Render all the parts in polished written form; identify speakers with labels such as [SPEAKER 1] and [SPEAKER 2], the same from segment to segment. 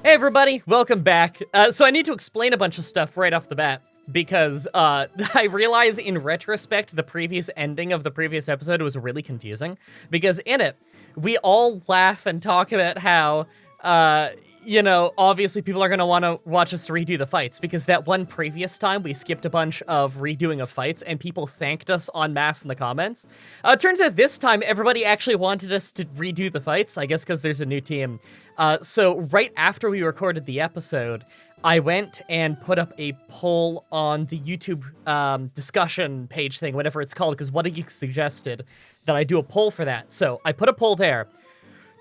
[SPEAKER 1] Hey everybody, welcome back. So I need to explain a bunch of stuff right off the bat, because I realize in retrospect the previous ending of the previous episode was really confusing, because in it, we all laugh and talk about how, obviously people are going to want to watch us redo the fights, because that one previous time we skipped a bunch of redoing of fights and people thanked us en masse in the comments. Turns out this time everybody actually wanted us to redo the fights, I guess because there's a new team. So right after we recorded the episode, I went and put up a poll on the YouTube discussion page thing, whatever it's called, because Whattageek suggested that I do a poll for that. So I put a poll there.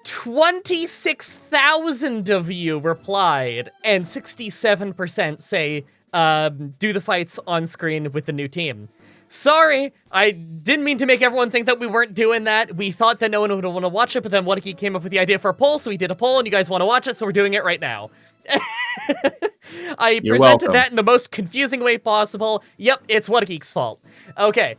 [SPEAKER 1] 26,000 of you replied, and 67% say, do the fights on screen with the new team. Sorry, I didn't mean to make everyone think that we weren't doing that. We thought that no one would want to watch it, but then Whattageek came up with the idea for a poll, so we did a poll, and you guys want to watch it, so we're doing it right now. I
[SPEAKER 2] You're
[SPEAKER 1] presented
[SPEAKER 2] welcome.
[SPEAKER 1] that in the most confusing way possible. Yep, it's Whattageek's fault. Okay.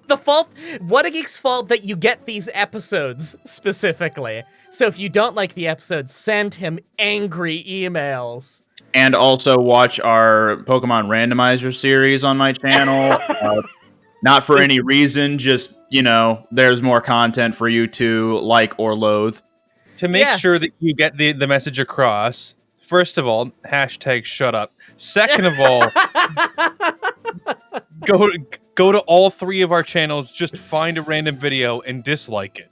[SPEAKER 1] Whattageek's fault that you get these episodes, specifically. So if you don't like the episode, send him angry emails.
[SPEAKER 2] And also watch our Pokemon Randomizer series on my channel. Not for any reason, just, there's more content for you to like or loathe.
[SPEAKER 3] To make sure that you get the message across, first of all, hashtag shut up. Second of all, go to all three of our channels, just find a random video and dislike it.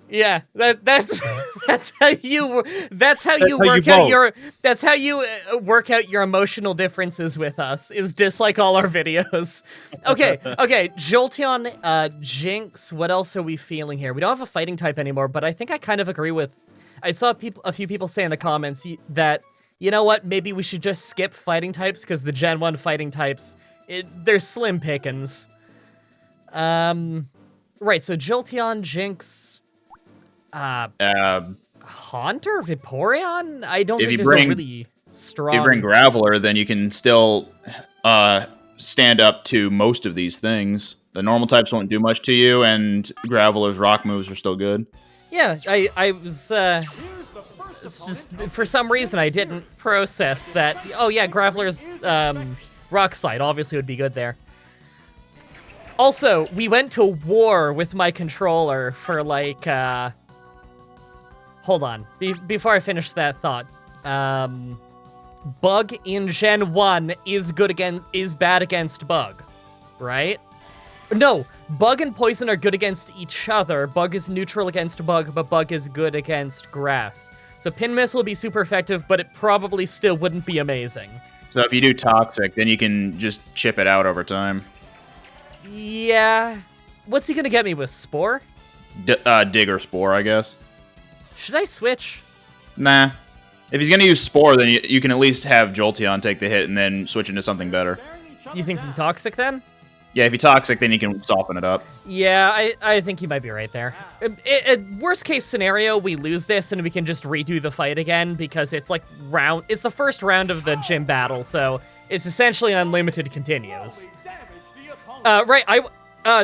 [SPEAKER 1] Yeah, that's how you work out your emotional differences with us, is dislike all our videos. Okay, Jolteon, Jinx, what else are we feeling here? We don't have a fighting type anymore, but I think I kind of agree with, I saw a few people say in the comments that, you know what, maybe we should just skip fighting types, because the Gen 1 fighting types, they're slim pickings. Right, so Jolteon, Jinx, Haunter, Vaporeon? I don't think there's a really strong...
[SPEAKER 2] If you bring Graveler, then you can still stand up to most of these things. The normal types won't do much to you, and Graveler's rock moves are still good.
[SPEAKER 1] Yeah, I was, it's just, for some reason I didn't process that, oh yeah, Graveler's, Rock Slide obviously would be good there. Also, we went to war with my controller for like, hold on, before I finish that thought. Bug in Gen 1 is bad against Bug, right? No, Bug and Poison are good against each other. Bug is neutral against Bug, but Bug is good against Grass. So Pin Missile will be super effective, but it probably still wouldn't be amazing.
[SPEAKER 2] So if you do Toxic, then you can just chip it out over time.
[SPEAKER 1] Yeah. What's he gonna get me with? Spore?
[SPEAKER 2] Digger Spore, I guess.
[SPEAKER 1] Should I switch?
[SPEAKER 2] Nah. If he's gonna use Spore, then you can at least have Jolteon take the hit and then switch into something better.
[SPEAKER 1] You think Toxic then?
[SPEAKER 2] Yeah, if you Toxic, then you can soften it up.
[SPEAKER 1] Yeah, I think you might be right there. Worst case scenario, we lose this and we can just redo the fight again, because it's like it's the first round of the gym battle, so it's essentially unlimited continues. Right,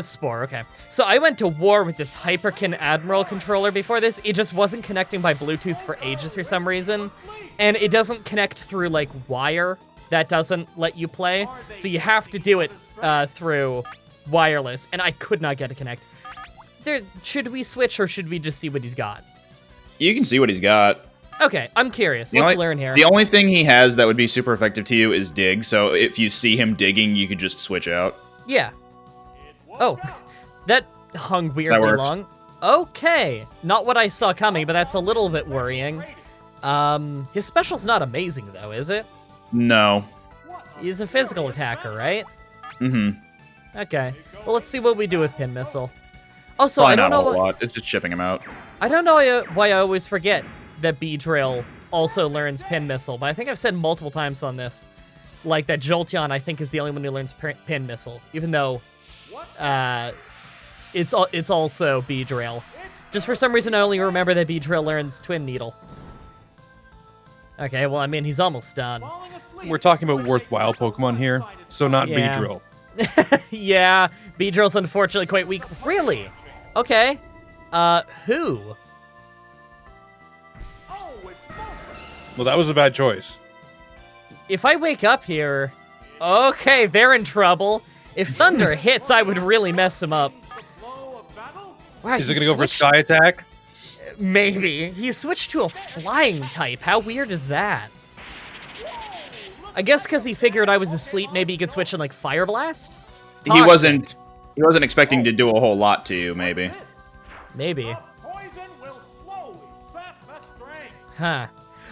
[SPEAKER 1] Spore, okay. So I went to war with this Hyperkin Admiral controller before this. It just wasn't connecting by Bluetooth for ages for some reason. And it doesn't connect through, like, wire. That doesn't let you play. So you have to do it through wireless. And I could not get to connect. Should we switch, or should we just see what he's got?
[SPEAKER 2] You can see what he's got.
[SPEAKER 1] Okay, I'm curious. Let's learn here.
[SPEAKER 2] The only thing he has that would be super effective to you is Dig. So if you see him digging, you could just switch out.
[SPEAKER 1] Yeah. Oh, that hung weirdly long. Okay, not what I saw coming, but that's a little bit worrying. His special's not amazing though, is it?
[SPEAKER 2] No.
[SPEAKER 1] He's a physical attacker, right?
[SPEAKER 2] Mm-hmm.
[SPEAKER 1] Okay. Well, let's see what we do with Pin Missile. Also,
[SPEAKER 2] Probably
[SPEAKER 1] I don't
[SPEAKER 2] not
[SPEAKER 1] know
[SPEAKER 2] a lot. It's just chipping him out.
[SPEAKER 1] I don't know why I always forget that Beedrill also learns Pin Missile, but I think I've said multiple times on this, like that Jolteon I think is the only one who learns Pin Missile, even though it's also Beedrill. Just for some reason, I only remember that Beedrill learns Twin Needle. Okay, well, I mean, he's almost done.
[SPEAKER 3] We're talking about worthwhile Pokemon here, so not
[SPEAKER 1] Yeah.
[SPEAKER 3] Beedrill.
[SPEAKER 1] Yeah, Beedrill's unfortunately quite weak. Really? Okay. Who?
[SPEAKER 3] Well, that was a bad choice.
[SPEAKER 1] If I wake up here, okay, they're in trouble. If Thunder hits, I would really mess him up. Wow,
[SPEAKER 3] Is it
[SPEAKER 1] he
[SPEAKER 3] going to go for
[SPEAKER 1] switched-
[SPEAKER 3] Sky Attack?
[SPEAKER 1] Maybe. He switched to a flying type. How weird is that? I guess because he figured I was asleep, maybe he could switch in, like, Fire Blast?
[SPEAKER 2] He wasn't expecting to do a whole lot to you, maybe.
[SPEAKER 1] Maybe. Huh.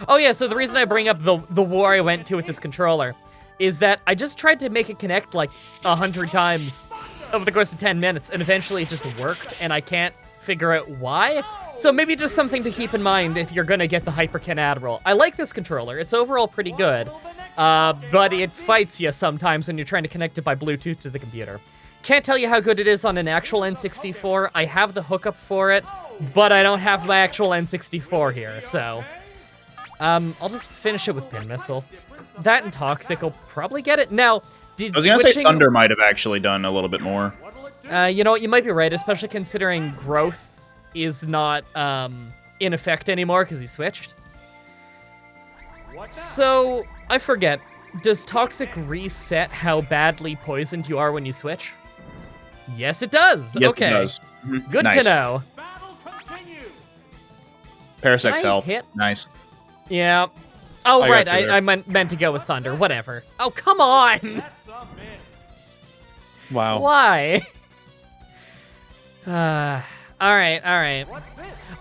[SPEAKER 1] Oh yeah, so the reason I bring up the war I went to with this controller is that I just tried to make it connect like 100 times over the course of 10 minutes, and eventually it just worked, and I can't figure out why. So maybe just something to keep in mind if you're gonna get the Hyperkin Admiral. I like this controller, it's overall pretty good, but it fights you sometimes when you're trying to connect it by Bluetooth to the computer. Can't tell you how good it is on an actual N64. I have the hookup for it, but I don't have my actual N64 here, so... I'll just finish it with Pin Missile. That and Toxic will probably get it. Now, did
[SPEAKER 2] I was gonna say
[SPEAKER 1] switching...
[SPEAKER 2] Thunder might have actually done a little bit more.
[SPEAKER 1] You know what, you might be right, especially considering Growth is not, in effect anymore because he switched. So, I forget. Does Toxic reset how badly poisoned you are when you switch? Yes, it does.
[SPEAKER 2] Yes,
[SPEAKER 1] okay.
[SPEAKER 2] it does. Mhm.
[SPEAKER 1] Good
[SPEAKER 2] Nice.
[SPEAKER 1] to know.
[SPEAKER 2] Parasex
[SPEAKER 1] Can I
[SPEAKER 2] health.
[SPEAKER 1] hit?
[SPEAKER 2] Nice.
[SPEAKER 1] Yeah. Oh,
[SPEAKER 3] I got
[SPEAKER 1] right.
[SPEAKER 3] you there.
[SPEAKER 1] I meant to go with Thunder. Whatever. Oh, come on.
[SPEAKER 3] Wow.
[SPEAKER 1] Why? All right.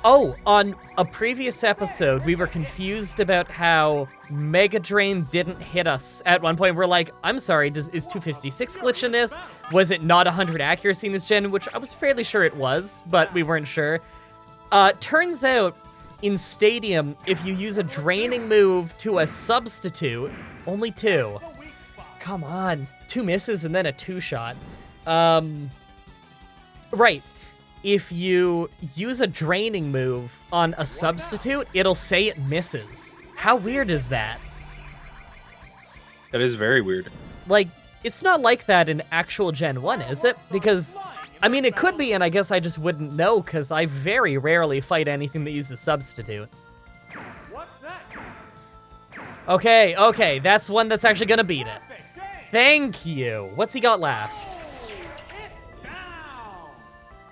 [SPEAKER 1] Oh, on a previous episode, we were confused about how Mega Drain didn't hit us. At one point, we're like, I'm sorry, is 256 glitch in this? Was it not 100 accuracy in this gen? Which I was fairly sure it was, but we weren't sure. Turns out, in Stadium, if you use a draining move to a substitute, only 2. Come on, 2 misses and then a 2-shot. Right. If you use a draining move on a substitute, it'll say it misses. How weird is that?
[SPEAKER 3] That is very weird.
[SPEAKER 1] Like, it's not like that in actual Gen 1, is it? Because, I mean, it could be, and I guess I just wouldn't know, because I very rarely fight anything that uses substitute. Okay, that's one that's actually gonna beat it. Thank you. What's he got last?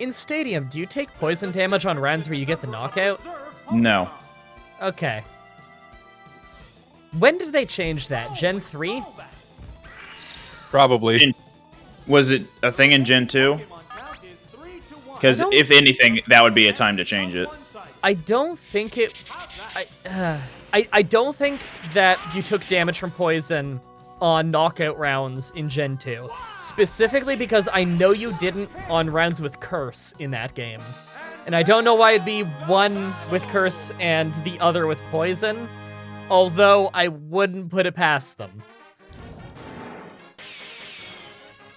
[SPEAKER 1] In Stadium, do you take poison damage on rounds where you get the knockout?
[SPEAKER 2] No.
[SPEAKER 1] Okay. When did they change that? Gen 3?
[SPEAKER 3] Probably.
[SPEAKER 2] Was it a thing in Gen 2? Because if anything, that would be a time to change it.
[SPEAKER 1] I don't think it... I don't think that you took damage from poison on knockout rounds in Gen 2. Specifically because I know you didn't on rounds with Curse in that game. And I don't know why it'd be one with Curse and the other with poison, although I wouldn't put it past them.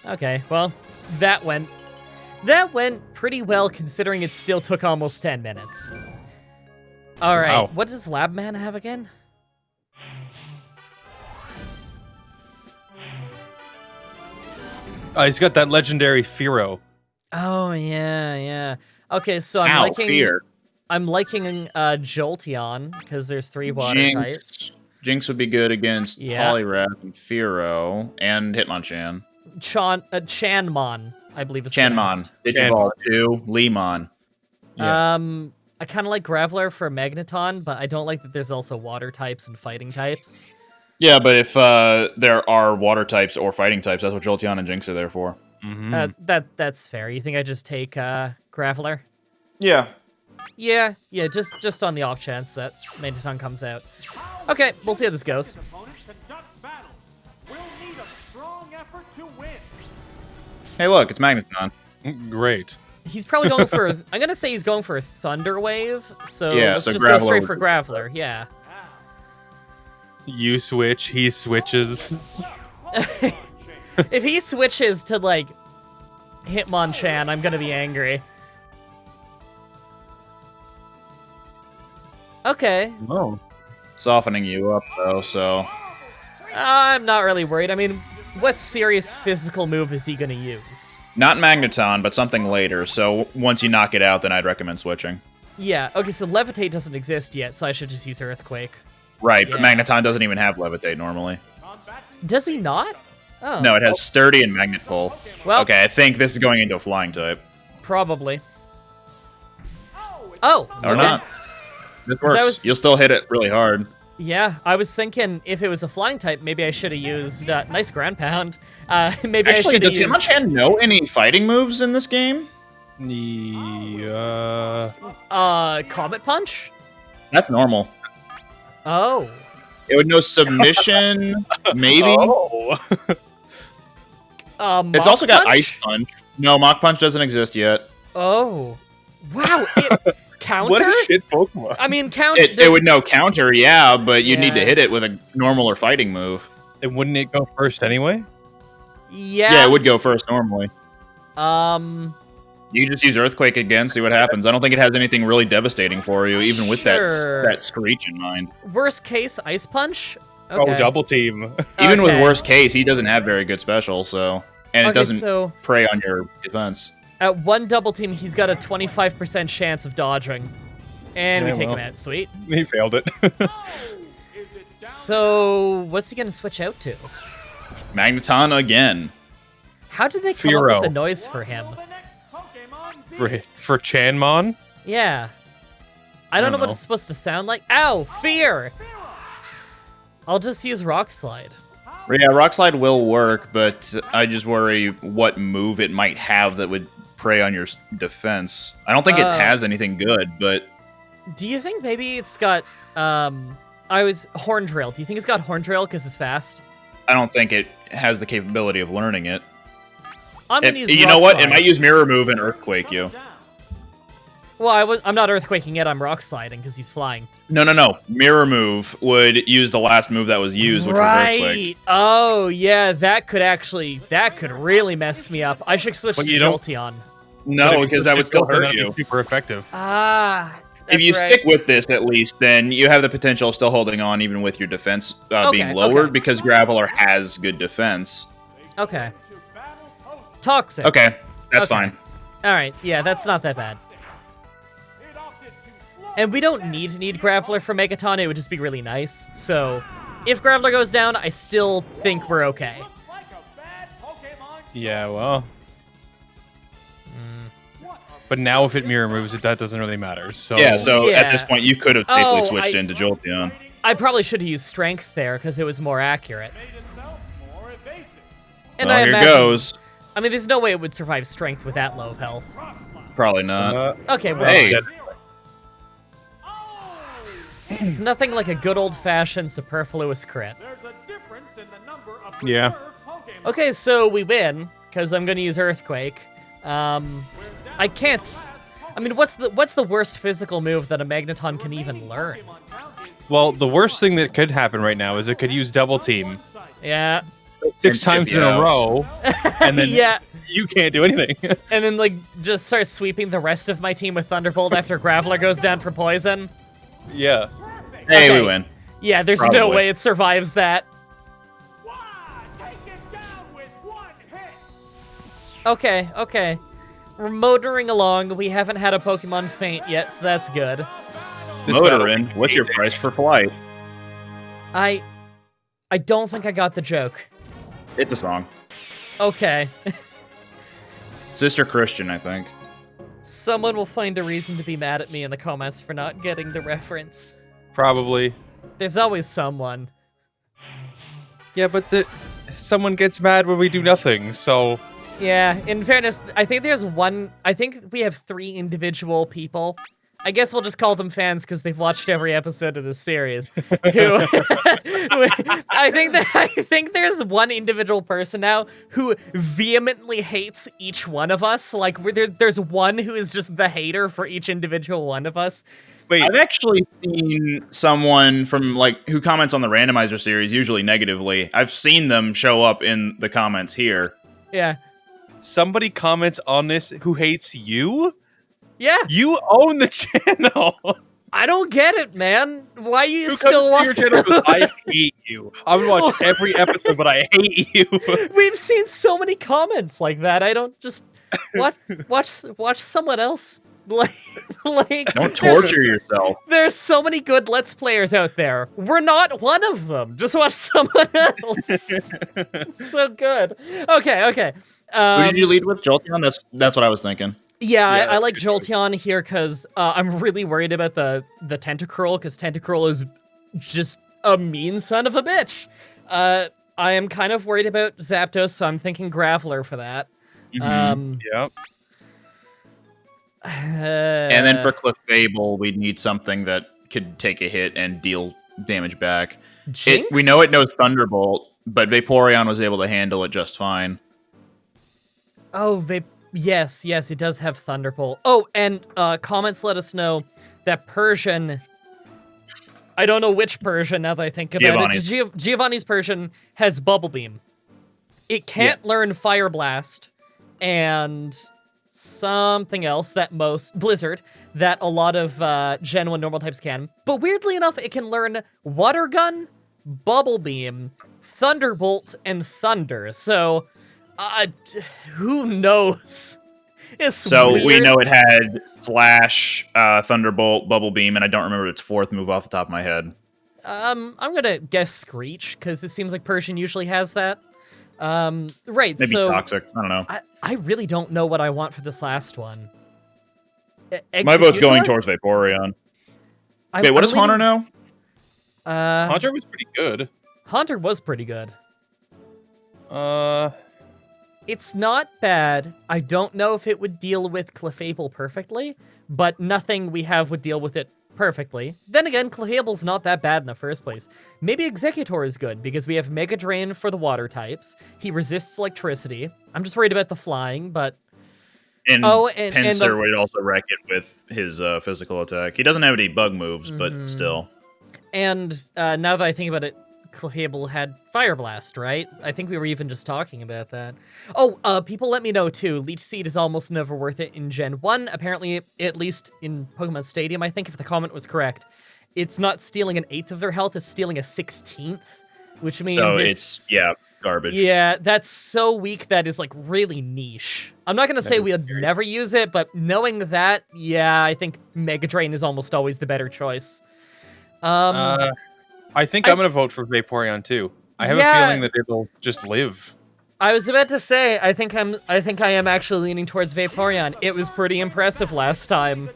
[SPEAKER 1] Okay, well, that went pretty well considering it still took almost 10 minutes. All right,
[SPEAKER 3] Wow.
[SPEAKER 1] What does Labman have again?
[SPEAKER 3] He's got that legendary Firo.
[SPEAKER 1] Oh yeah. Okay, so I'm
[SPEAKER 2] Ow,
[SPEAKER 1] liking
[SPEAKER 2] fear.
[SPEAKER 1] Jolteon because there's 3 water types.
[SPEAKER 2] Jinx would be good against
[SPEAKER 1] Yeah.
[SPEAKER 2] Poliwrath and Fearow and Hitmonchan.
[SPEAKER 1] Chanmon, I believe is
[SPEAKER 2] Chanmon.
[SPEAKER 1] pronounced.
[SPEAKER 2] Digiball 2. Lemon.
[SPEAKER 3] Yeah.
[SPEAKER 1] I kind of like Graveler for Magneton, but I don't like that there's also water types and fighting types.
[SPEAKER 2] Yeah, but if there are water types or fighting types, that's what Jolteon and Jinx are there for.
[SPEAKER 3] Mhm.
[SPEAKER 1] That's fair. You think I just take Graveler?
[SPEAKER 2] Yeah.
[SPEAKER 1] Yeah, just on the off chance that Magneton comes out. Okay, we'll see how this goes.
[SPEAKER 2] Hey, look, it's Magneton.
[SPEAKER 3] Great.
[SPEAKER 1] He's probably going for, I'm gonna say he's going for a Thunder Wave, so
[SPEAKER 2] Yeah,
[SPEAKER 1] let's
[SPEAKER 2] so
[SPEAKER 1] just go
[SPEAKER 2] Graveler
[SPEAKER 1] straight
[SPEAKER 2] would
[SPEAKER 1] for
[SPEAKER 2] be-
[SPEAKER 1] Graveler, yeah.
[SPEAKER 3] You switch, he switches.
[SPEAKER 1] If he switches to, like, Hitmonchan, I'm gonna be angry. Okay,
[SPEAKER 3] Oh.
[SPEAKER 2] Softening you up, though, so...
[SPEAKER 1] I'm not really worried. I mean, what serious physical move is he gonna use?
[SPEAKER 2] Not Magneton, but something later, so once you knock it out, then I'd recommend switching.
[SPEAKER 1] Yeah, okay, so Levitate doesn't exist yet, so I should just use Earthquake.
[SPEAKER 2] Right, but
[SPEAKER 1] Yeah.
[SPEAKER 2] Magneton doesn't even have Levitate normally.
[SPEAKER 1] Does he not? Oh.
[SPEAKER 2] No, it has Sturdy and Magnet Pull.
[SPEAKER 1] Well,
[SPEAKER 2] Okay, I think this is going into a flying type.
[SPEAKER 1] probably. Oh.
[SPEAKER 2] Or
[SPEAKER 1] okay.
[SPEAKER 2] not. This works. You'll still hit it really hard.
[SPEAKER 1] Yeah, I was thinking if it was a flying type, maybe I should have used nice ground pound. Maybe
[SPEAKER 2] Actually,
[SPEAKER 1] I should have
[SPEAKER 2] does
[SPEAKER 1] used.
[SPEAKER 2] Hitmonchan know any fighting moves in this game?
[SPEAKER 1] Comet punch.
[SPEAKER 2] That's normal.
[SPEAKER 1] Oh.
[SPEAKER 2] It would know submission, maybe.
[SPEAKER 3] Oh.
[SPEAKER 2] It's also got Ice Punch. No, Mach Punch doesn't exist yet.
[SPEAKER 1] Oh. Wow. Counter?
[SPEAKER 3] What a shit Pokemon.
[SPEAKER 1] I mean, counter.
[SPEAKER 2] It would know counter, yeah, but you'd need to
[SPEAKER 1] Yeah.
[SPEAKER 2] hit it with a normal or fighting move.
[SPEAKER 3] And wouldn't it go first anyway?
[SPEAKER 2] Yeah, it would go first normally.
[SPEAKER 1] Um.
[SPEAKER 2] You can just use Earthquake again, see what happens. I don't think it has anything really devastating for you, even with
[SPEAKER 1] Sure.
[SPEAKER 2] that Screech in mind.
[SPEAKER 1] Worst case, Ice Punch.
[SPEAKER 3] Oh,
[SPEAKER 1] Okay.
[SPEAKER 3] double team.
[SPEAKER 2] Even with
[SPEAKER 1] Okay.
[SPEAKER 2] worst case, he doesn't have very good special, so and it
[SPEAKER 1] Okay,
[SPEAKER 2] doesn't
[SPEAKER 1] so
[SPEAKER 2] prey on your defense.
[SPEAKER 1] at one double team, he's got a 25% chance of dodging, and we
[SPEAKER 3] Yeah,
[SPEAKER 1] take
[SPEAKER 3] well.
[SPEAKER 1] him out. Sweet.
[SPEAKER 3] He failed it.
[SPEAKER 1] So what's he gonna switch out to?
[SPEAKER 2] Magneton again.
[SPEAKER 1] How did they come up
[SPEAKER 3] Fearow.
[SPEAKER 1] with the noise for him?
[SPEAKER 3] for Chanmon?
[SPEAKER 1] Yeah. I don't know what
[SPEAKER 2] know.
[SPEAKER 1] it's supposed to sound like. Ow! Fear! I'll just use Rock Slide.
[SPEAKER 2] Yeah, Rock Slide will work, but I just worry what move it might have that would prey on your defense. I don't think it has anything good, but
[SPEAKER 1] Do you think maybe it's got, Horn Drill. Do you think it's got Horn Drill because it's fast?
[SPEAKER 2] I don't think it has the capability of learning it.
[SPEAKER 1] I'm gonna use
[SPEAKER 2] You
[SPEAKER 1] Rock
[SPEAKER 2] know what?
[SPEAKER 1] Slide.
[SPEAKER 2] It might use Mirror Move and Earthquake you.
[SPEAKER 1] Well, I'm not Earthquaking yet, I'm Rock Sliding because he's flying.
[SPEAKER 2] No. Mirror Move would use the last move that was used, which was Earthquake.
[SPEAKER 1] Right. Oh, yeah, that could really mess me up. I should switch
[SPEAKER 3] But
[SPEAKER 1] to
[SPEAKER 3] you don't-
[SPEAKER 1] Jolteon.
[SPEAKER 2] No, because that would still hurt
[SPEAKER 3] That'd be
[SPEAKER 2] you.
[SPEAKER 3] Super effective.
[SPEAKER 1] Ah,
[SPEAKER 2] If you
[SPEAKER 1] that's right.
[SPEAKER 2] stick with this, at least, then you have the potential of still holding on, even with your defense being
[SPEAKER 1] Okay,
[SPEAKER 2] lowered,
[SPEAKER 1] okay.
[SPEAKER 2] because Graveler has good defense.
[SPEAKER 1] Okay. Toxic.
[SPEAKER 2] Okay, that's
[SPEAKER 1] Okay.
[SPEAKER 2] fine.
[SPEAKER 1] All right, yeah, that's not that bad. And we don't need Graveler for Megaton, it would just be really nice. So, if Graveler goes down, I still think we're okay.
[SPEAKER 3] Yeah, well. But now if it mirror moves, that doesn't really matter. So
[SPEAKER 2] Yeah, so
[SPEAKER 1] Yeah.
[SPEAKER 2] at this point, you could have safely
[SPEAKER 1] Oh,
[SPEAKER 2] switched into Jolteon.
[SPEAKER 1] I probably should have used Strength there, because it was more accurate. And
[SPEAKER 2] Well,
[SPEAKER 1] I
[SPEAKER 2] here
[SPEAKER 1] imagine,
[SPEAKER 2] goes.
[SPEAKER 1] I mean, there's no way it would survive Strength with that low of health.
[SPEAKER 2] Probably not.
[SPEAKER 1] Okay, well,
[SPEAKER 2] Hey.
[SPEAKER 1] it's nothing like a good old-fashioned superfluous crit.
[SPEAKER 3] Yeah.
[SPEAKER 1] Okay, so we win, because I'm going to use Earthquake. I can't... I mean, what's the worst physical move that a Magneton can even learn?
[SPEAKER 3] Well, the worst thing that could happen right now is it could use double team
[SPEAKER 1] Yeah.
[SPEAKER 3] 6
[SPEAKER 2] And
[SPEAKER 3] times
[SPEAKER 2] chip
[SPEAKER 3] in
[SPEAKER 2] you
[SPEAKER 3] a
[SPEAKER 2] out.
[SPEAKER 3] row, and then
[SPEAKER 1] Yeah,
[SPEAKER 3] you can't do anything.
[SPEAKER 1] and then, like, just start sweeping the rest of my team with Thunderbolt after Graveler goes down for poison.
[SPEAKER 3] Yeah.
[SPEAKER 2] Hey,
[SPEAKER 1] Okay.
[SPEAKER 2] we win.
[SPEAKER 1] Yeah, there's no
[SPEAKER 2] Probably.
[SPEAKER 1] way it survives that. Okay. We're motoring along. We haven't had a Pokemon faint yet, so that's good.
[SPEAKER 3] This battle
[SPEAKER 2] Motorin,
[SPEAKER 3] is
[SPEAKER 2] what's your
[SPEAKER 3] amazing.
[SPEAKER 2] price for flight?
[SPEAKER 1] I don't think I got the joke.
[SPEAKER 2] It's a song.
[SPEAKER 1] Okay.
[SPEAKER 2] Sister Christian, I think.
[SPEAKER 1] Someone will find a reason to be mad at me in the comments for not getting the reference.
[SPEAKER 3] Probably.
[SPEAKER 1] There's always someone.
[SPEAKER 3] Yeah, but someone gets mad when we do nothing, so...
[SPEAKER 1] Yeah, in fairness, I think we have 3 individual people. I guess we'll just call them fans because they've watched every episode of this series. Who, I think there's one individual person now who vehemently hates each one of us. Like there's one who is just the hater for each individual one of us.
[SPEAKER 3] Wait,
[SPEAKER 2] I've actually seen someone from who comments on the randomizer series, usually negatively. I've seen them show up in the comments here.
[SPEAKER 1] Yeah.
[SPEAKER 3] somebody comments on this who hates you?
[SPEAKER 1] Yeah.
[SPEAKER 3] You own the channel.
[SPEAKER 1] I don't get it, man. Why you
[SPEAKER 3] Who
[SPEAKER 1] still
[SPEAKER 3] comes to your channel
[SPEAKER 1] watch?
[SPEAKER 3] goes, I hate you. I would watch every episode, but I hate you.
[SPEAKER 1] We've seen so many comments like that. I don't just watch someone else Like,
[SPEAKER 2] Don't torture yourself.
[SPEAKER 1] There's so many good Let's Players out there. We're not one of them. Just watch someone else. It's so good. Okay.
[SPEAKER 2] Who did you lead with? Jolteon? That's what I was thinking.
[SPEAKER 1] Yeah, I
[SPEAKER 3] that's
[SPEAKER 1] like
[SPEAKER 3] good.
[SPEAKER 1] Jolteon here because I'm really worried about the Tentacruel, because Tentacruel is just a mean son of a bitch. I am kind of worried about Zapdos, so I'm thinking Graveler for that.
[SPEAKER 3] Yep.
[SPEAKER 2] And then for Clefable, we'd need something that could take a hit and deal damage back.
[SPEAKER 1] Jinx?
[SPEAKER 2] We know it knows Thunderbolt, but Vaporeon was able to handle it just fine.
[SPEAKER 1] Oh, yes, it does have Thunderbolt. Oh, and comments let us know that Persian... I don't know which Persian now that I think about it. Giovanni's Persian has Bubble Beam. It can't learn Fire Blast and something else that Blizzard, that a lot of Gen 1 normal types can. But weirdly enough, it can learn Water Gun, Bubble Beam, Thunderbolt, and Thunder. So, who knows? It's
[SPEAKER 2] So
[SPEAKER 1] weird.
[SPEAKER 2] we know it had Slash, Thunderbolt, Bubble Beam, and I don't remember its fourth move off the top of my head.
[SPEAKER 1] I'm gonna guess Screech, because it seems like Persian usually has that. Right,
[SPEAKER 2] Maybe
[SPEAKER 1] so...
[SPEAKER 2] Toxic. I don't know.
[SPEAKER 1] I really don't know what I want for this last one.
[SPEAKER 2] My vote's going
[SPEAKER 1] Executor?
[SPEAKER 2] towards Vaporeon.
[SPEAKER 1] I'm-
[SPEAKER 2] Wait, what
[SPEAKER 1] I'm
[SPEAKER 2] does Haunter
[SPEAKER 1] leaning-
[SPEAKER 2] know?
[SPEAKER 3] Haunter was pretty good.
[SPEAKER 1] Haunter was pretty good.
[SPEAKER 3] Uh,
[SPEAKER 1] It's not bad. I don't know if it would deal with Clefable perfectly, but nothing we have would deal with it perfectly. Then again, Clefable's not that bad in the first place. Maybe Executor is good, because we have Mega Drain for the water types. He resists electricity. I'm just worried about the flying, but...
[SPEAKER 2] And
[SPEAKER 1] and
[SPEAKER 2] Pinsir would also wreck it with his physical attack. He doesn't have any bug moves,
[SPEAKER 1] Mm-hmm.
[SPEAKER 2] but still.
[SPEAKER 1] And now that I think about it, Clefable had Fire Blast, right? I think we were even just talking about that. Oh, people let me know too. Leech Seed is almost never worth it in Gen 1. Apparently, at least in Pokemon Stadium, I think if the comment was correct, it's not stealing an 1/8 of their health, it's stealing a 16th, which means
[SPEAKER 2] So it's garbage.
[SPEAKER 1] Yeah, that's so weak that is like really niche. I'm not gonna say we'll never use it, but knowing that, yeah, I think Mega Drain is almost always the better choice.
[SPEAKER 3] I think I'm gonna vote for Vaporeon too. I have a feeling that it'll just live.
[SPEAKER 1] I was about to say, I think I am actually leaning towards Vaporeon. It was pretty impressive last time.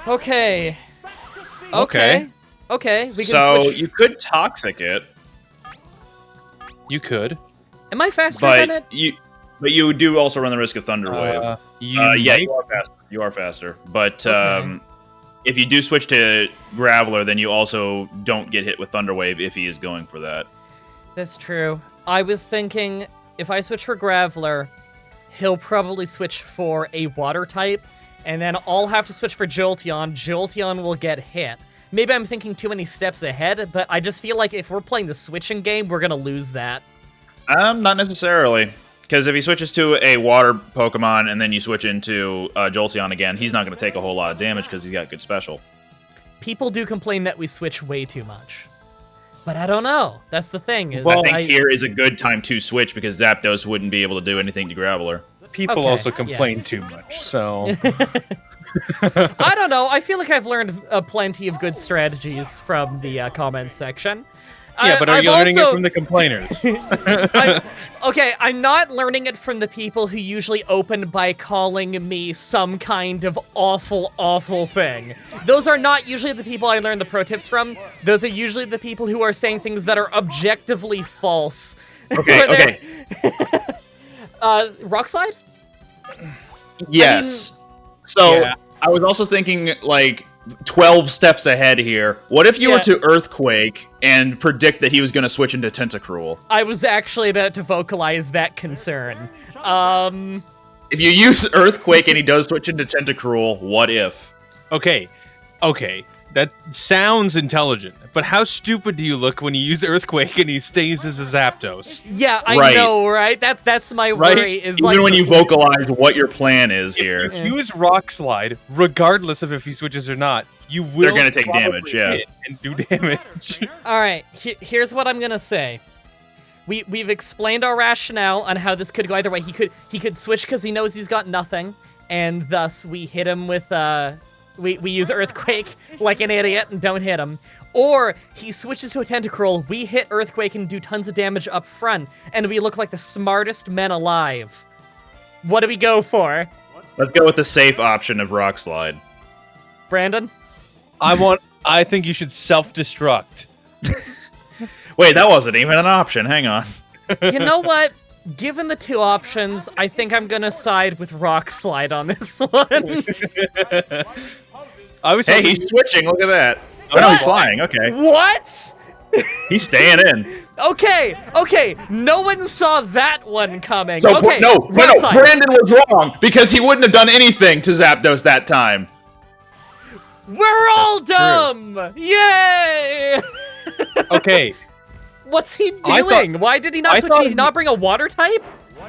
[SPEAKER 1] Okay. Okay, we can
[SPEAKER 2] So
[SPEAKER 1] switch.
[SPEAKER 2] you could Toxic it,
[SPEAKER 3] You could.
[SPEAKER 1] Am I faster than
[SPEAKER 2] but
[SPEAKER 1] it?
[SPEAKER 2] you do also run the risk of Thunder Wave. Yeah, you are faster. You are faster. But
[SPEAKER 1] Okay.
[SPEAKER 2] if you do switch to Graveler, then you also don't get hit with Thunder Wave if he is going for that.
[SPEAKER 1] That's true. I was thinking, if I switch for Graveler, he'll probably switch for a water type, and then I'll have to switch for Jolteon. Jolteon will get hit. Maybe I'm thinking too many steps ahead, but I just feel like if we're playing the switching game, we're gonna lose that.
[SPEAKER 2] Not necessarily. Because if he switches to a water Pokemon and then you switch into Jolteon again, he's not going to take a whole lot of damage because he's got good special.
[SPEAKER 1] People do complain that we switch way too much. But I don't know. That's the thing. Is
[SPEAKER 2] I think here is a good time to switch because Zapdos wouldn't be able to do anything to Graveler.
[SPEAKER 3] People
[SPEAKER 1] Okay,
[SPEAKER 3] also
[SPEAKER 1] yeah.
[SPEAKER 3] complain too much, so...
[SPEAKER 1] I don't know. I feel like I've learned plenty of good strategies from the comments section.
[SPEAKER 3] Yeah, but are
[SPEAKER 1] I've
[SPEAKER 3] you learning
[SPEAKER 1] also-
[SPEAKER 3] it from the complainers?
[SPEAKER 1] Okay, I'm not learning it from the people who usually open by calling me some kind of awful, awful thing. Those are not usually the people I learn the pro tips from. Those are usually the people who are saying things that are objectively false.
[SPEAKER 2] Okay.
[SPEAKER 1] Rock Slide?
[SPEAKER 2] Yes. I was also thinking, like, 12 steps ahead here. What if you were to Earthquake and predict that he was going to switch into Tentacruel?
[SPEAKER 1] I was actually about to vocalize that concern.
[SPEAKER 2] If you use Earthquake and he does switch into Tentacruel, what if?
[SPEAKER 3] Okay, that sounds intelligent, but how stupid do you look when you use Earthquake and he stays as a Zapdos?
[SPEAKER 1] Yeah, I
[SPEAKER 2] Right.
[SPEAKER 1] know, right? That's my
[SPEAKER 3] Right?
[SPEAKER 1] worry. Is
[SPEAKER 2] Even
[SPEAKER 1] like
[SPEAKER 2] when you vocalize what your plan is here.
[SPEAKER 3] Use Rock Slide, regardless of if he switches or not. You will.
[SPEAKER 2] They're gonna take
[SPEAKER 3] probably
[SPEAKER 2] damage, yeah.
[SPEAKER 3] hit and do damage.
[SPEAKER 1] All right, here's what I'm gonna say. we've explained our rationale on how this could go either way. He could switch because he knows he's got nothing, and thus we hit him with we use Earthquake like an idiot and don't hit him. Or he switches to a Tentacruel, we hit Earthquake and do tons of damage up front, and we look like the smartest men alive. What do we go for?
[SPEAKER 2] Let's go with the safe option of Rock Slide.
[SPEAKER 1] Brandon?
[SPEAKER 3] I think you should self-destruct.
[SPEAKER 2] Wait, that wasn't even an option. Hang on.
[SPEAKER 1] You know what? Given the two options, I think I'm gonna side with Rock Slide on this one.
[SPEAKER 2] Hey, he's switching. Look at that. Oh, no, he's flying. Okay.
[SPEAKER 1] What?
[SPEAKER 2] He's staying in.
[SPEAKER 1] Okay. No one saw that one coming.
[SPEAKER 2] So,
[SPEAKER 1] okay.
[SPEAKER 2] no.
[SPEAKER 1] Rock Slide.
[SPEAKER 2] Brandon was wrong because he wouldn't have done anything to Zapdos that time.
[SPEAKER 1] We're all dumb! Yay!
[SPEAKER 3] Okay.
[SPEAKER 1] What's he doing? Why did he not switch? Did he not bring a water type?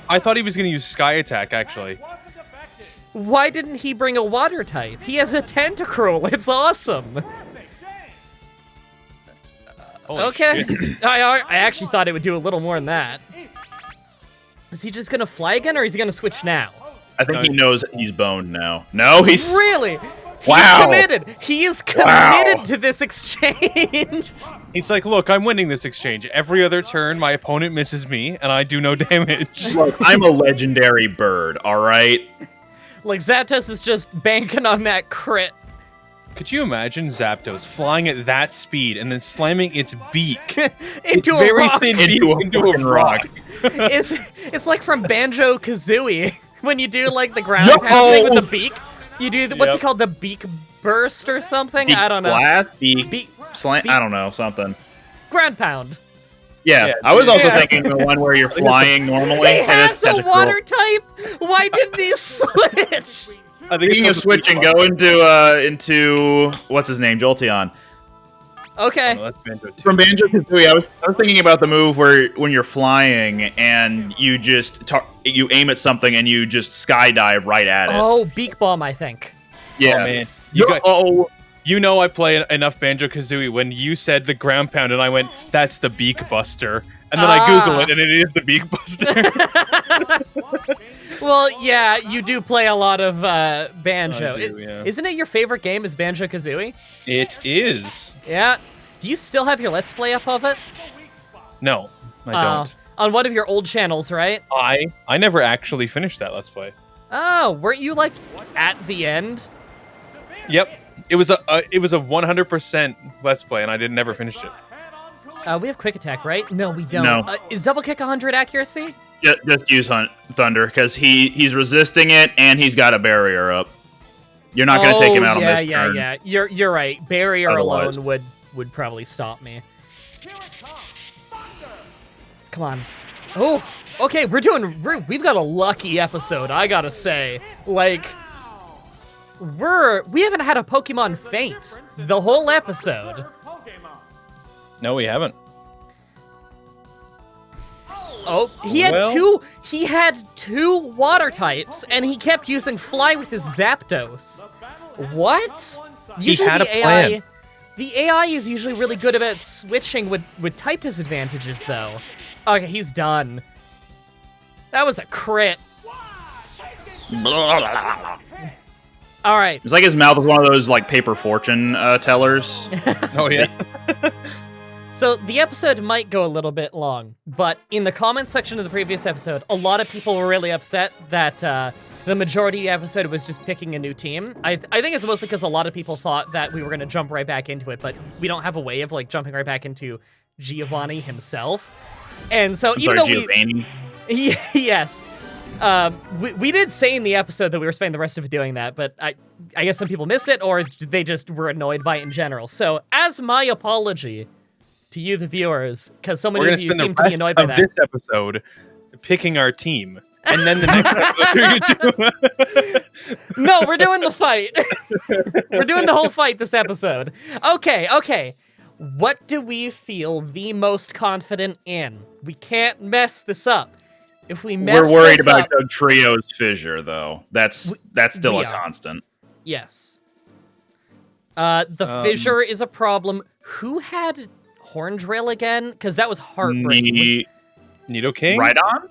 [SPEAKER 3] I thought he was going to use Sky Attack, actually.
[SPEAKER 1] Why didn't he bring a water type? He has a Tentacruel. It's awesome.
[SPEAKER 3] Holy
[SPEAKER 1] Okay.
[SPEAKER 3] shit.
[SPEAKER 1] I actually thought it would do a little more than that. Is he just gonna fly again, or is he gonna switch now?
[SPEAKER 2] I think he knows he's boned now. No, he's...
[SPEAKER 1] Really? He's
[SPEAKER 2] Wow.
[SPEAKER 1] committed. He is committed to this exchange.
[SPEAKER 3] He's like, look, I'm winning this exchange. Every other turn, my opponent misses me, and I do no damage.
[SPEAKER 2] Look, I'm a legendary bird, all right?
[SPEAKER 1] Like, Zapdos is just banking on that crit.
[SPEAKER 3] Could you imagine Zapdos flying at that speed and then slamming its beak
[SPEAKER 1] into
[SPEAKER 3] its
[SPEAKER 1] a rock.
[SPEAKER 3] thin beak into a
[SPEAKER 2] fucking
[SPEAKER 3] rock?
[SPEAKER 1] It's like from Banjo-Kazooie when you do like the ground
[SPEAKER 2] Yo!
[SPEAKER 1] pound thing with the beak. You do what's it
[SPEAKER 3] Yep.
[SPEAKER 1] called, the beak burst or something?
[SPEAKER 2] Beak
[SPEAKER 1] I don't know.
[SPEAKER 2] blast, beak,
[SPEAKER 1] Beak
[SPEAKER 2] slant,
[SPEAKER 1] beak-
[SPEAKER 2] I don't know, something.
[SPEAKER 1] ground pound.
[SPEAKER 2] Yeah,
[SPEAKER 3] Yeah,
[SPEAKER 2] I was also
[SPEAKER 1] yeah.
[SPEAKER 2] thinking the one where you're flying normally.
[SPEAKER 1] He
[SPEAKER 2] and
[SPEAKER 1] has
[SPEAKER 2] it's
[SPEAKER 1] a
[SPEAKER 2] Tentacruel.
[SPEAKER 1] water type. Why didn't he switch?
[SPEAKER 3] I think
[SPEAKER 2] Speaking of
[SPEAKER 3] it's called the
[SPEAKER 2] switching,
[SPEAKER 3] beak
[SPEAKER 2] go into what's his name, Jolteon.
[SPEAKER 1] Okay.
[SPEAKER 3] Oh, that's Banjo too.
[SPEAKER 2] From Banjo-Kazooie, I was thinking about the move where when you're flying and you just you aim at something and you just skydive right at it.
[SPEAKER 1] Oh, beak bomb, I think.
[SPEAKER 2] Yeah.
[SPEAKER 3] Oh, man.
[SPEAKER 2] Oh,
[SPEAKER 3] You know I play enough Banjo-Kazooie when you said the ground pound and I went, that's the Beak Buster. And then I Google it and it is the Beak Buster.
[SPEAKER 1] Well, yeah, you do play a lot of Banjo.
[SPEAKER 3] I do, yeah.
[SPEAKER 1] Isn't it your favorite game is Banjo-Kazooie?
[SPEAKER 3] It is.
[SPEAKER 1] Yeah. Do you still have your Let's Play up of it?
[SPEAKER 3] No, I don't.
[SPEAKER 1] On one of your old channels, right?
[SPEAKER 3] I never actually finished that Let's Play.
[SPEAKER 1] Oh, weren't you like at the end?
[SPEAKER 3] Yep. It was a 100% Let's Play and I never finished it.
[SPEAKER 1] We have Quick Attack, right? No, we don't.
[SPEAKER 2] No.
[SPEAKER 1] Is Double Kick 100 accuracy?
[SPEAKER 2] just use Thunder because he's resisting it and he's got a barrier up. You're not going to take him out on this turn.
[SPEAKER 1] Yeah. You're right. Barrier
[SPEAKER 2] Otherwise.
[SPEAKER 1] alone would probably stop me. Come on. Oh, okay. We've got a lucky episode. I gotta say, like, we haven't had a Pokemon faint the whole episode.
[SPEAKER 3] No, we haven't.
[SPEAKER 1] Oh, he had two water types, and he kept using Fly with his Zapdos. What? Usually
[SPEAKER 3] had a
[SPEAKER 1] the
[SPEAKER 3] plan.
[SPEAKER 1] The AI is usually really good about switching with type disadvantages, though. Okay, he's done. That was a crit. All right.
[SPEAKER 2] It's like his mouth was one of those like paper fortune tellers.
[SPEAKER 3] Oh, yeah.
[SPEAKER 1] So the episode might go a little bit long, but in the comments section of the previous episode, a lot of people were really upset that the majority of the episode was just picking a new team. I think it's mostly because a lot of people thought that we were going to jump right back into it, but we don't have a way of like jumping right back into Giovanni himself. And so
[SPEAKER 2] Giovanni.
[SPEAKER 1] Yes. We did say in the episode that we were spending the rest of it doing that, but I guess some people missed it, or they just were annoyed by it in general. So as my apology to you, the viewers, because so many of you seem to be annoyed by that.
[SPEAKER 3] This episode picking our team, and then the next episode.
[SPEAKER 1] No, we're doing the fight. We're doing the whole fight this episode. Okay. What do we feel the most confident in? We can't mess this up. If we mess
[SPEAKER 2] We're worried
[SPEAKER 1] this
[SPEAKER 2] about
[SPEAKER 1] up,
[SPEAKER 2] the trio's fissure, though. That's still
[SPEAKER 1] we
[SPEAKER 2] a
[SPEAKER 1] are.
[SPEAKER 2] constant.
[SPEAKER 1] yes. The fissure is a problem. Who had Horn Drill again? Because that was heartbreaking.
[SPEAKER 3] Nidoking?
[SPEAKER 2] Right on?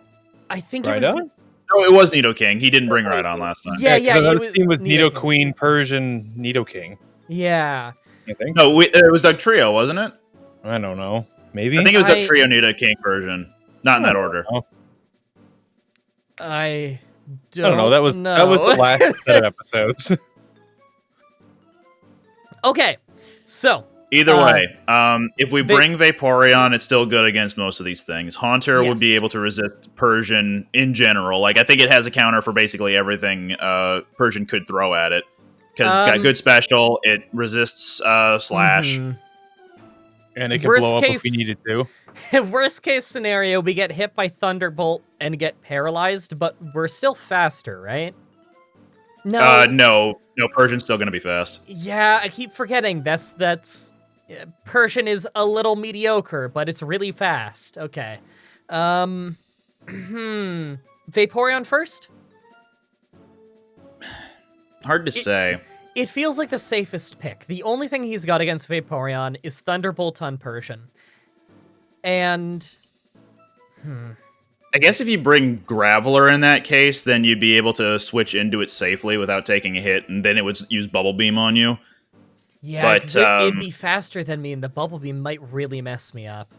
[SPEAKER 1] I think
[SPEAKER 3] Right
[SPEAKER 1] it was.
[SPEAKER 3] on?
[SPEAKER 2] No, it was Nidoking. He didn't bring Right on last time.
[SPEAKER 1] Yeah,
[SPEAKER 3] 'cause
[SPEAKER 1] it
[SPEAKER 3] our
[SPEAKER 1] was
[SPEAKER 3] team was Nido
[SPEAKER 1] Nidoking.
[SPEAKER 3] Queen, Persian, Nidoking.
[SPEAKER 1] Yeah.
[SPEAKER 3] I think.
[SPEAKER 2] No, it was Doug Trio, wasn't it?
[SPEAKER 3] I don't know. Maybe.
[SPEAKER 2] I think it was Doug Trio, Nidoking, Persian. Not in that
[SPEAKER 3] I don't
[SPEAKER 2] order.
[SPEAKER 3] know.
[SPEAKER 1] I
[SPEAKER 3] I don't know. That was the last set of episodes.
[SPEAKER 1] Okay, so
[SPEAKER 2] Either way, if we bring Vaporeon, it's still good against most of these things. Haunter would be
[SPEAKER 1] Yes.
[SPEAKER 2] able to resist Persian in general. Like, I think it has a counter for basically everything Persian could throw at it. Because it's got good special, it resists Slash.
[SPEAKER 1] mhm.
[SPEAKER 3] And it can
[SPEAKER 1] Worst
[SPEAKER 3] blow up
[SPEAKER 1] case-
[SPEAKER 3] if we needed to.
[SPEAKER 1] Worst case scenario, we get hit by Thunderbolt and get paralyzed, but we're still faster, right?
[SPEAKER 2] No, Persian's still going to be fast.
[SPEAKER 1] Yeah, I keep forgetting. Persian is a little mediocre, but it's really fast. Okay. Vaporeon first?
[SPEAKER 2] Hard to say.
[SPEAKER 1] It feels like the safest pick. The only thing he's got against Vaporeon is Thunderbolt on Persian. And...
[SPEAKER 2] I guess if you bring Graveler in that case, then you'd be able to switch into it safely without taking a hit, and then it would use Bubble Beam on you.
[SPEAKER 1] Yeah,
[SPEAKER 2] But,
[SPEAKER 1] 'cause it'd be faster than me, and the Bubble Beam might really mess me up.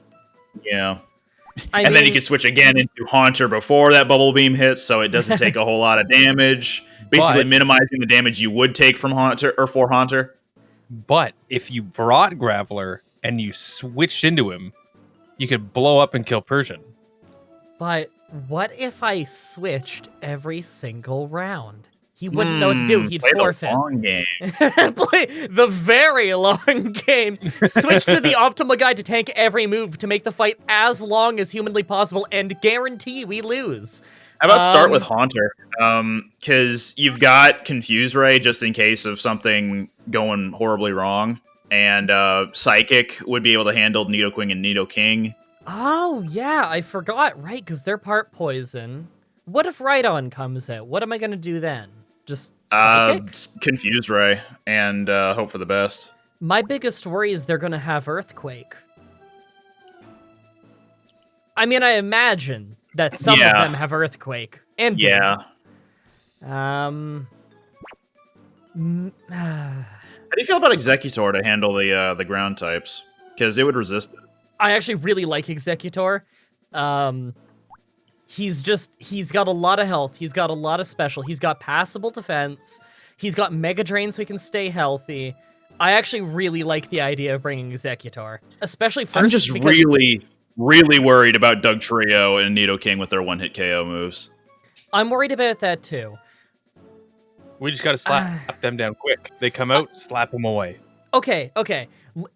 [SPEAKER 2] Yeah.
[SPEAKER 1] I
[SPEAKER 2] And then you
[SPEAKER 1] mean,
[SPEAKER 2] could switch again into Haunter before that Bubble Beam hits, so it doesn't take a whole lot of damage. Basically minimizing the damage you would take from Haunter or for Haunter.
[SPEAKER 3] But if you brought Graveler and you switched into him, you could blow up and kill Persian.
[SPEAKER 1] But what if I switched every single round? He wouldn't know what to do. He'd
[SPEAKER 2] Play
[SPEAKER 1] forfeit.
[SPEAKER 2] the long game.
[SPEAKER 1] Play the very long game. Switch to the Optimal Guide to tank every move to make the fight as long as humanly possible and guarantee we lose.
[SPEAKER 2] How about start with Haunter? Because you've got Confuse Ray just in case of something going horribly wrong. And Psychic would be able to handle Nidoqueen and Nidoking.
[SPEAKER 1] Oh, yeah, I forgot. Right, because they're part poison. What if Rhydon comes out? What am I going to do then? Just Psychic?
[SPEAKER 2] Confuse Ray and hope for the best.
[SPEAKER 1] My biggest worry is they're going to have Earthquake. I mean, I imagine that some of them have Earthquake. And
[SPEAKER 2] yeah.
[SPEAKER 1] How
[SPEAKER 2] do you feel about Executor to handle the ground types? Because it would resist it.
[SPEAKER 1] I actually really like Executor. He's got a lot of health. He's got a lot of special. He's got passable defense. He's got Mega Drain so he can stay healthy. I actually really like the idea of bringing Executor. Especially first
[SPEAKER 2] I'm just really worried about Doug Trio and Nidoking with their one-hit KO moves.
[SPEAKER 1] I'm worried about that too.
[SPEAKER 3] We just got to slap them down quick. They come out, slap them away.
[SPEAKER 1] Okay.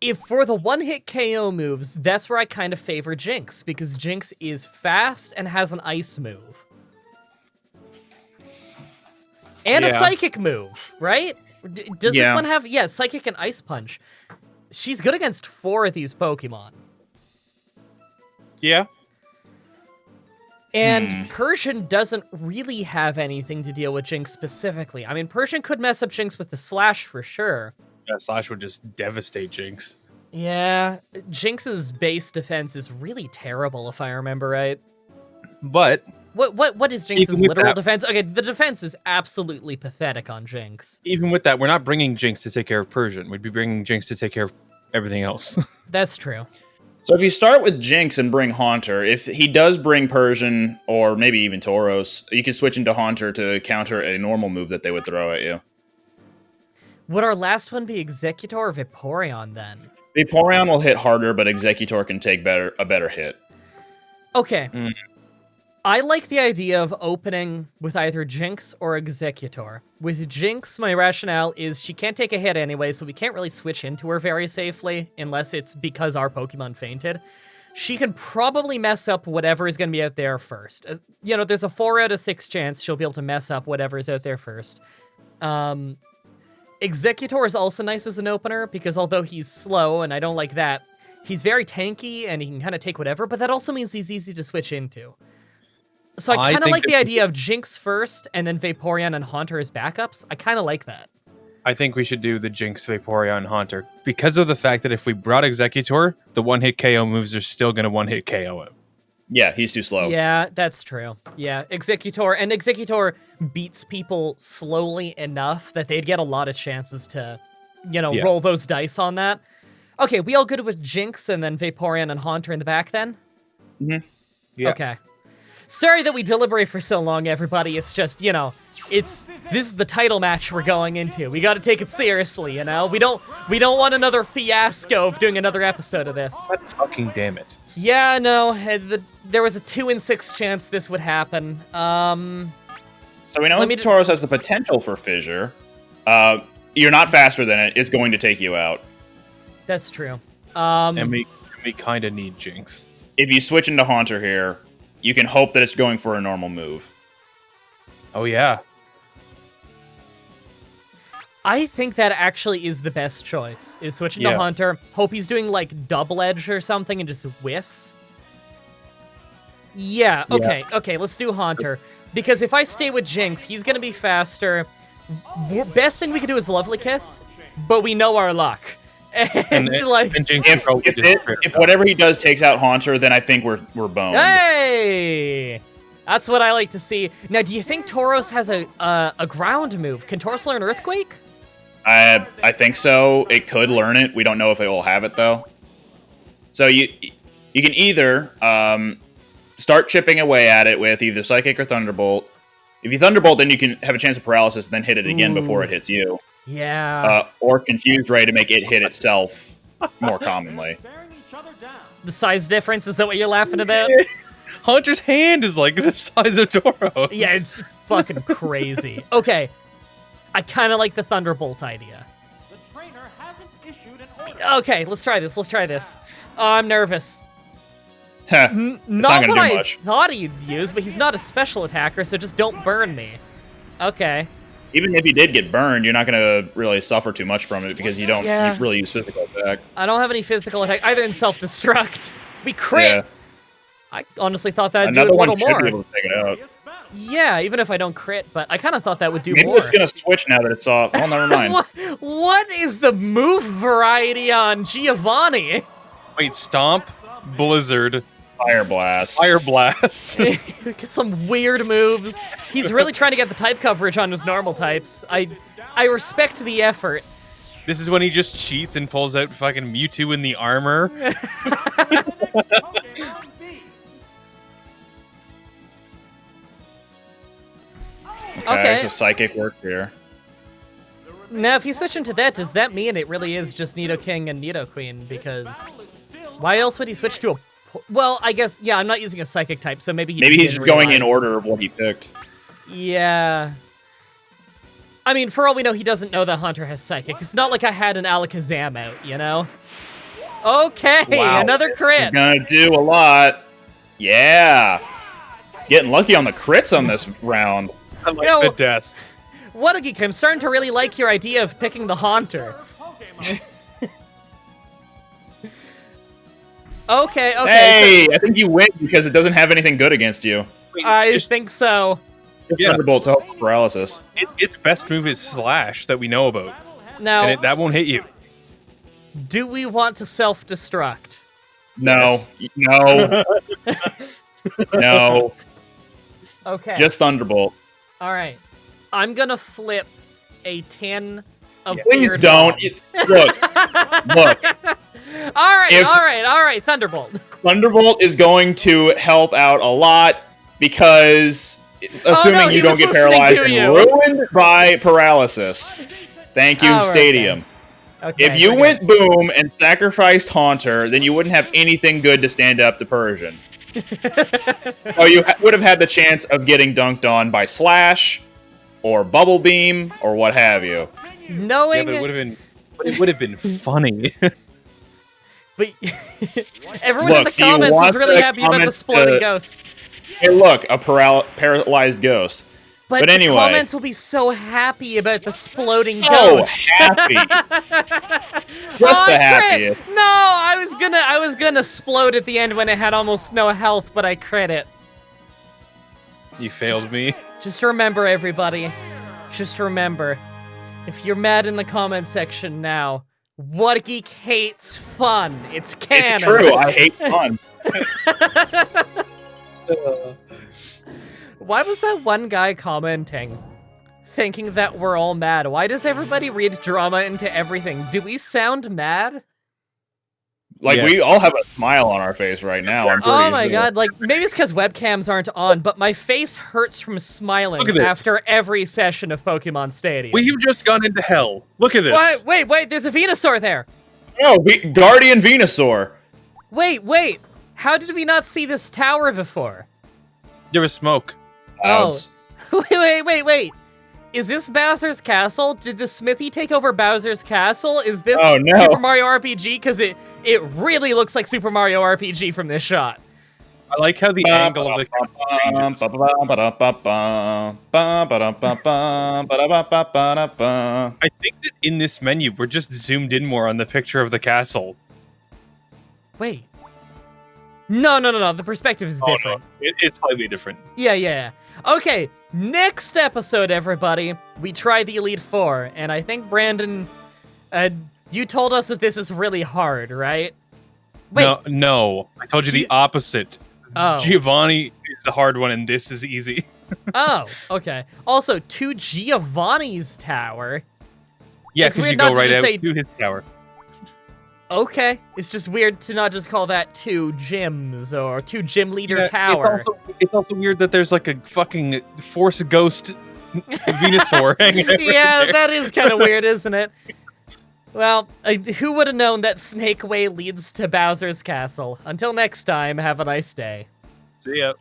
[SPEAKER 1] If for the one-hit KO moves, that's where I kind of favor Jinx, because Jinx is fast and has an ice move. And a psychic move, right? Does this one have... Yeah, psychic and ice punch. She's good against 4 of these Pokemon.
[SPEAKER 3] Yeah.
[SPEAKER 1] And Persian doesn't really have anything to deal with Jinx specifically. I mean, Persian could mess up Jinx with the Slash for sure.
[SPEAKER 3] Yeah, Slash would just devastate Jinx.
[SPEAKER 1] Yeah, Jinx's base defense is really terrible, if I remember right.
[SPEAKER 3] But
[SPEAKER 1] what is Jinx's literal defense? Okay, the defense is absolutely pathetic on Jinx.
[SPEAKER 3] Even with that, we're not bringing Jinx to take care of Persian. We'd be bringing Jinx to take care of everything else.
[SPEAKER 1] That's true.
[SPEAKER 2] So if you start with Jinx and bring Haunter, if he does bring Persian or maybe even Tauros, you can switch into Haunter to counter a normal move that they would throw at you.
[SPEAKER 1] Would our last one be Executor or Vaporeon then?
[SPEAKER 2] Vaporeon will hit harder, but Executor can take a better hit.
[SPEAKER 1] Okay. I like the idea of opening with either Jinx or Executor. With Jinx, my rationale is she can't take a hit anyway, so we can't really switch into her very safely, unless it's because our Pokemon fainted. She can probably mess up whatever is going to be out there first. You know, there's a 4 out of 6 chance she'll be able to mess up whatever is out there first. Executor is also nice as an opener, because although he's slow, and I don't like that, he's very tanky, and he can kind of take whatever, but that also means he's easy to switch into. So I kind of like the idea of Jinx first, and then Vaporeon and Haunter as backups. I kind of like that.
[SPEAKER 3] I think we should do the Jinx, Vaporeon, and Haunter, because of the fact that if we brought Executor, the one-hit KO moves are still going to one-hit KO him.
[SPEAKER 2] Yeah, he's too slow.
[SPEAKER 1] Yeah, that's true. Yeah, Executor beats people slowly enough that they'd get a lot of chances to, roll those dice on that. Okay, we all good with Jinx and then Vaporeon and Haunter in the back then?
[SPEAKER 2] Mm-hmm.
[SPEAKER 3] Yeah.
[SPEAKER 1] Okay. Sorry that we deliberate for so long, everybody. It's just, this is the title match we're going into. We got to take it seriously, We don't want another fiasco of doing another episode of this.
[SPEAKER 3] God fucking damn it.
[SPEAKER 1] Yeah, no, there was a 2 in 6 chance this would happen.
[SPEAKER 2] So we know Tauros has the potential for fissure. You're not faster than it. It's going to take you out.
[SPEAKER 1] That's true.
[SPEAKER 3] And we kind of need Jinx.
[SPEAKER 2] If you switch into Haunter here, you can hope that it's going for a normal move.
[SPEAKER 3] Oh, yeah.
[SPEAKER 1] I think that actually is the best choice, is switching to Haunter. Hope he's doing, like, double edge or something and just whiffs. Yeah, okay, let's do Haunter. Because if I stay with Jinx, he's gonna be faster. Best thing we could do is Lovely Kiss, but we know our luck. And
[SPEAKER 3] Jinx
[SPEAKER 2] if whatever he does takes out Haunter, then I think we're boned.
[SPEAKER 1] Hey! That's what I like to see. Now, do you think Tauros has a ground move? Can Tauros learn Earthquake?
[SPEAKER 2] I think so. It could learn it. We don't know if it will have it, though. So you can either start chipping away at it with either Psychic or Thunderbolt. If you Thunderbolt, then you can have a chance of paralysis, then hit it again before it hits you.
[SPEAKER 1] Yeah.
[SPEAKER 2] Or Confuse Ray to make it hit itself more commonly.
[SPEAKER 1] The size difference, is that what you're laughing about?
[SPEAKER 3] Haunter's hand is like the size of Tauros.
[SPEAKER 1] Yeah, it's fucking crazy. Okay. I kind of like the Thunderbolt idea.
[SPEAKER 4] The trainer hasn't issued an order.
[SPEAKER 1] Okay, let's try this. Oh, I'm nervous.
[SPEAKER 2] Not
[SPEAKER 1] Not what I
[SPEAKER 2] much.
[SPEAKER 1] thought he'd use, but he's not a special attacker, so just don't burn me. Okay.
[SPEAKER 2] Even if you did get burned, you're not going to really suffer too much from it because you don't really use physical attack.
[SPEAKER 1] I don't have any physical attack, either in self-destruct. We crit!
[SPEAKER 2] Yeah.
[SPEAKER 1] I honestly thought that'd
[SPEAKER 2] Another
[SPEAKER 1] do a
[SPEAKER 2] one
[SPEAKER 1] little
[SPEAKER 2] should
[SPEAKER 1] more.
[SPEAKER 2] be able to take it out.
[SPEAKER 1] Yeah, even if I don't crit, but I kind of thought that would do
[SPEAKER 2] Maybe
[SPEAKER 1] more.
[SPEAKER 2] it's going to switch now that it's off. Oh, never mind.
[SPEAKER 1] What is the move variety on Giovanni?
[SPEAKER 3] Wait, Stomp, Blizzard,
[SPEAKER 2] Fire Blast.
[SPEAKER 3] Fire Blast.
[SPEAKER 1] Get some weird moves. He's really trying to get the type coverage on his normal types. I respect the effort.
[SPEAKER 3] This is when he just cheats and pulls out fucking Mewtwo in the armor.
[SPEAKER 1] Okay.
[SPEAKER 2] So Psychic worked here.
[SPEAKER 1] Now, if you switch into that, does that mean it really is just Nidoking and Nidoqueen? Because why else would he switch to a... Well, I guess, yeah, I'm not using a Psychic type, so maybe
[SPEAKER 2] He's going in order of what he picked.
[SPEAKER 1] Yeah. I mean, for all we know, he doesn't know that Haunter has Psychic. It's not like I had an Alakazam out, Okay,
[SPEAKER 2] Wow.
[SPEAKER 1] another crit.
[SPEAKER 2] He's gonna do a lot. Yeah. Getting lucky on the crits on this round.
[SPEAKER 3] I like the death.
[SPEAKER 1] Whattageek, I'm starting to really like your idea of picking the Haunter. Okay.
[SPEAKER 2] Hey, I think you win because it doesn't have anything good against you.
[SPEAKER 1] I think so.
[SPEAKER 3] Yeah.
[SPEAKER 2] Thunderbolt to help paralysis.
[SPEAKER 3] Its best move is Slash that we know about.
[SPEAKER 1] Now,
[SPEAKER 3] And that won't hit you.
[SPEAKER 1] do we want to self-destruct?
[SPEAKER 2] No. No. No.
[SPEAKER 1] Okay.
[SPEAKER 2] Just Thunderbolt.
[SPEAKER 1] All right. I'm gonna flip a 10 of
[SPEAKER 2] Please
[SPEAKER 1] Fear
[SPEAKER 2] don't.
[SPEAKER 1] Dog.
[SPEAKER 2] Look.
[SPEAKER 1] All right,
[SPEAKER 2] If-
[SPEAKER 1] all right, Thunderbolt.
[SPEAKER 2] Thunderbolt is going to help out a lot because, assuming
[SPEAKER 1] he
[SPEAKER 2] you don't
[SPEAKER 1] was
[SPEAKER 2] get
[SPEAKER 1] listening
[SPEAKER 2] paralyzed
[SPEAKER 1] to
[SPEAKER 2] and
[SPEAKER 1] you.
[SPEAKER 2] ruined by paralysis. Thank you,
[SPEAKER 1] All right,
[SPEAKER 2] Stadium.
[SPEAKER 1] Okay,
[SPEAKER 2] If you
[SPEAKER 1] we're
[SPEAKER 2] went boom and sacrificed Haunter, then you wouldn't have anything good to stand up to Persian. So you would have had the chance of getting dunked on by Slash, or Bubble Beam, or what have you.
[SPEAKER 1] good. Knowing,
[SPEAKER 3] Yeah, but it would have been funny.
[SPEAKER 1] but everyone in the
[SPEAKER 2] Look, do you
[SPEAKER 1] comments was
[SPEAKER 2] want
[SPEAKER 1] really
[SPEAKER 2] the
[SPEAKER 1] happy about the
[SPEAKER 2] comments
[SPEAKER 1] exploding
[SPEAKER 2] to-
[SPEAKER 1] ghost.
[SPEAKER 2] Hey, look, a paralyzed ghost. But
[SPEAKER 1] the
[SPEAKER 2] anyway.
[SPEAKER 1] comments will be so happy about the exploding
[SPEAKER 2] So
[SPEAKER 1] ghost.
[SPEAKER 2] happy. Just the
[SPEAKER 1] I
[SPEAKER 2] happiest.
[SPEAKER 1] crit. No, I was gonna explode at the end when it had almost no health, but I crit it.
[SPEAKER 3] You failed me.
[SPEAKER 1] Just remember, everybody. Just remember, if you're mad in the comment section now, Whattageek hates fun. It's canon.
[SPEAKER 2] It's true. I hate fun.
[SPEAKER 1] Why was that one guy commenting, thinking that we're all mad? Why does everybody read drama into everything? Do we sound mad?
[SPEAKER 2] Like,
[SPEAKER 3] Yes.
[SPEAKER 2] we all have a smile on our face right now. I'm pretty
[SPEAKER 1] Oh my
[SPEAKER 2] sure.
[SPEAKER 1] god, like, maybe it's because webcams aren't on, but my face hurts from smiling
[SPEAKER 3] Look at this.
[SPEAKER 1] after every session of Pokemon Stadium.
[SPEAKER 3] We've just gone into hell. Look at this.
[SPEAKER 1] Wait, there's a Venusaur there!
[SPEAKER 2] Oh, Guardian Venusaur.
[SPEAKER 1] Wait, how did we not see this tower before?
[SPEAKER 3] There was smoke.
[SPEAKER 2] Clouds.
[SPEAKER 1] Wait. Is this Bowser's Castle? Did the Smithy take over Bowser's Castle? Is this
[SPEAKER 2] Oh, no.
[SPEAKER 1] Super Mario RPG? Because it really looks like Super Mario RPG from this shot.
[SPEAKER 3] I like how the angle of the camera changes. I think that in this menu, we're just zoomed in more on the picture of the castle.
[SPEAKER 1] Wait. No. The perspective is different.
[SPEAKER 3] Oh, no. It's slightly different.
[SPEAKER 1] Yeah. Okay, next episode, everybody, we try the Elite Four, and I think, Brandon, you told us that this is really hard, right? Wait.
[SPEAKER 3] No. I told you the opposite.
[SPEAKER 1] Oh.
[SPEAKER 3] Giovanni is the hard one, and this is easy.
[SPEAKER 1] Oh, okay. Also, to Giovanni's tower.
[SPEAKER 3] Yeah,
[SPEAKER 1] It's
[SPEAKER 3] because
[SPEAKER 1] weird
[SPEAKER 3] you
[SPEAKER 1] not
[SPEAKER 3] go
[SPEAKER 1] to
[SPEAKER 3] right
[SPEAKER 1] just
[SPEAKER 3] out
[SPEAKER 1] say-
[SPEAKER 3] to his tower.
[SPEAKER 1] Okay, it's just weird to not just call that two gyms or two gym leader tower.
[SPEAKER 3] It's also weird that there's like a fucking Force Ghost Venusaur hanging out
[SPEAKER 1] Yeah,
[SPEAKER 3] there.
[SPEAKER 1] that is kind of weird, isn't it? Well, who would have known that Snake Way leads to Bowser's Castle? Until next time, have a nice day.
[SPEAKER 3] See ya.